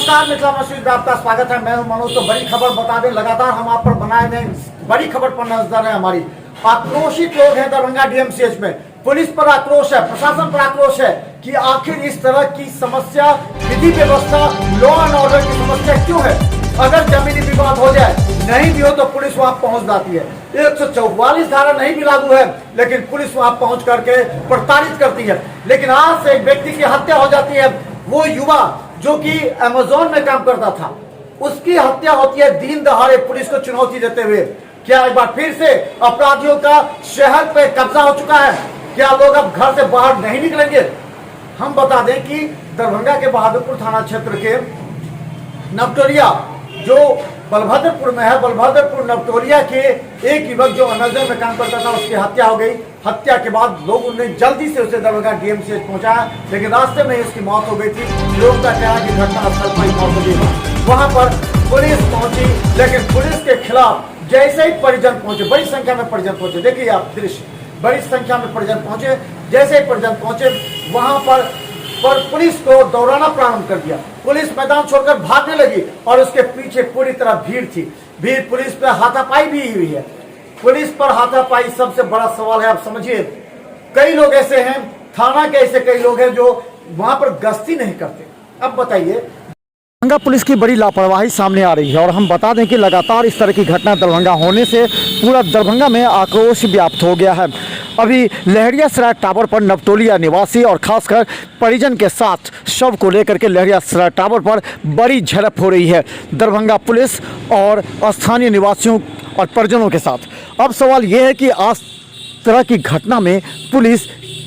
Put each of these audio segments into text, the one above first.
नमस्कार मिथिला मस्जिद में आपका स्वागत है। मैं हूं मनोज। तो बड़ी खबर बता दें, लगातार हम आप पर बनाए गए बड़ी खबर पर नजर है हमारी। आक्रोशित लोग हैं दरभंगा डीएमसीएच में। पुलिस पर आक्रोश है, प्रशासन पर आक्रोश है कि आखिर इस तरह की समस्या, विधि व्यवस्था, लॉ एंड ऑर्डर की समस्या क्यों है। अगर जमीनी विवाद हो जाए, नहीं भी हो तो पुलिस वहां पहुंच जाती है। 144 धारा नहीं भी लागू है, लेकिन पुलिस वहां पहुंच करके प्रताड़ित करती है। लेकिन आज से एक व्यक्ति की हत्या हो जाती है। वो युवा जो कि अमेज़न में काम करता था, उसकी हत्या होती है दिन दहाड़े पुलिस को चुनौती देते हुए। क्या एक बार फिर से अपराधियों का शहर पे कब्जा हो चुका है? क्या लोग अब घर से बाहर नहीं निकलेंगे? हम बता दें कि दरभंगा के बहादुरपुर थाना क्षेत्र के नवटोलिया जो बलभद्रपुर में है, बलभद्रपुर नवटोलिया के एक युवक जो अमेज़न में काम करता था, उसकी हत्या हो गई। हत्या के बाद लोगों ने जल्दी से उसे दरभंगा डीएमसीएच पहुंचाया, लेकिन रास्ते में उसकी मौत हो गई थी। लोगों का कहना है कि घटनास्थल पर ही मौत हो गई। वहां पर पुलिस पहुंची, लेकिन पुलिस के खिलाफ जैसे ही परिजन पहुंचे, बड़ी संख्या में परिजन पहुंचे, देखिए आप दृश्य, बड़ी संख्या में परिजन पहुंचे। जैसे ही परिजन पहुंचे, वहां पर पुलिस को दौड़ाना प्रारंभ कर दिया। पुलिस मैदान छोड़कर भागने लगी और उसके पीछे पूरी तरह भीड़ थी। भीड़ पुलिस पर हाथापाई भी हुई है। पुलिस पर हाथापाई सबसे बड़ा सवाल है। आप समझिए, कई लोग ऐसे हैं, थाना के ऐसे कई लोग हैं जो वहां पर गश्ती नहीं करते। अब बताइए, दरभंगा पुलिस की बड़ी लापरवाही सामने आ रही है। और हम बता दें कि लगातार इस तरह की घटना दरभंगा होने से पूरा दरभंगा में आक्रोश व्याप्त हो गया है। अभी लहरियासराय टावर पर नवटोलिया निवासी और खासकर परिजन के साथ शव को लेकर के लहरियासराय टावर पर बड़ी झड़प हो रही है दरभंगा पुलिस और स्थानीय निवासियों और परिजनों के साथ। अब सवाल ये है कि आज तरह की घटना में पुलिस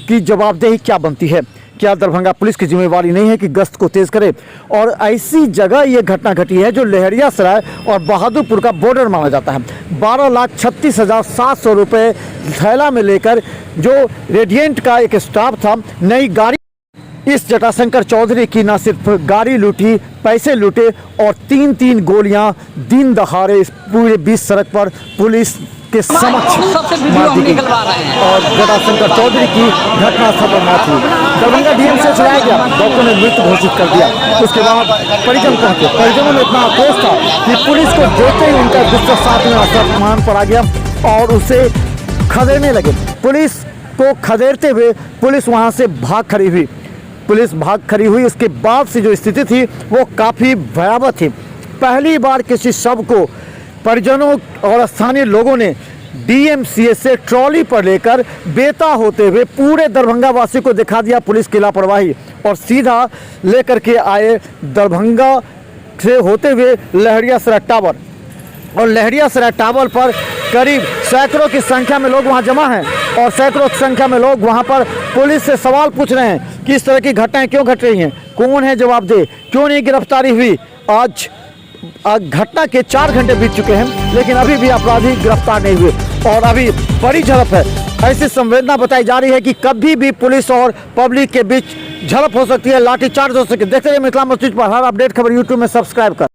की जवाबदेही क्या बनती है? क्या दरभंगा पुलिस की जिम्मेवारी नहीं है कि गश्त को तेज करे? और ऐसी जगह ये घटना घटी है जो लहरियासराय और बहादुरपुर का बॉर्डर माना जाता है। 12,36,700 रुपये थैला में लेकर जो रेडिएंट का एक स्टाफ था, नई गाड़ी, इस जटाशंकर चौधरी की न सिर्फ गाड़ी लूटी, पैसे लूटे और 3-3 गोलियां दिन दहाड़े इस पूरे बीच सड़क पर पुलिस के समक्ष मार दी गई और जटाशंकर चौधरी की घटनास्थल पर मौत हुई। दरभंगा डीएमसीएच लाया गया, डॉक्टर ने मृत घोषित कर दिया। उसके बाद परिजन पहुंचे। परिजनों में इतना आक्रोश था कि पुलिस को देखते ही उनका गुस्सा साथ में आसमान पर आ गया और उसे खदेड़ने लगे। पुलिस को खदेड़ते हुए पुलिस वहां से भाग खड़ी हुई। पुलिस भाग खड़ी हुई। उसके बाद से जो स्थिति थी वो काफ़ी भयावह थी। पहली बार किसी शव को परिजनों और स्थानीय लोगों ने डीएमसीएच से ट्रॉली पर लेकर बेता होते हुए पूरे दरभंगा वासी को दिखा दिया पुलिस की लापरवाही, और सीधा लेकर के आए दरभंगा से होते हुए लहरियासराय टावर। और लहरियासराय टावर पर करीब सैकड़ों की संख्या में लोग वहां जमा हैं और सैकड़ों की संख्या में लोग वहां पर पुलिस से सवाल पूछ रहे हैं कि इस तरह की घटनाएं क्यों घट रही हैं, कौन है जवाबदेह, क्यों नहीं गिरफ्तारी हुई। आज घटना के 4 घंटे बीत चुके हैं, लेकिन अभी भी अपराधी गिरफ्तार नहीं हुए और अभी बड़ी झड़प है। ऐसी संवेदना बताई जा रही है कि कभी भी पुलिस और पब्लिक के बीच झड़प हो सकती है, लाठीचार्ज हो सकती है। देखते रहिए मिथिला मस्जिद पर हर अपडेट खबर यूट्यूब में सब्सक्राइब कर।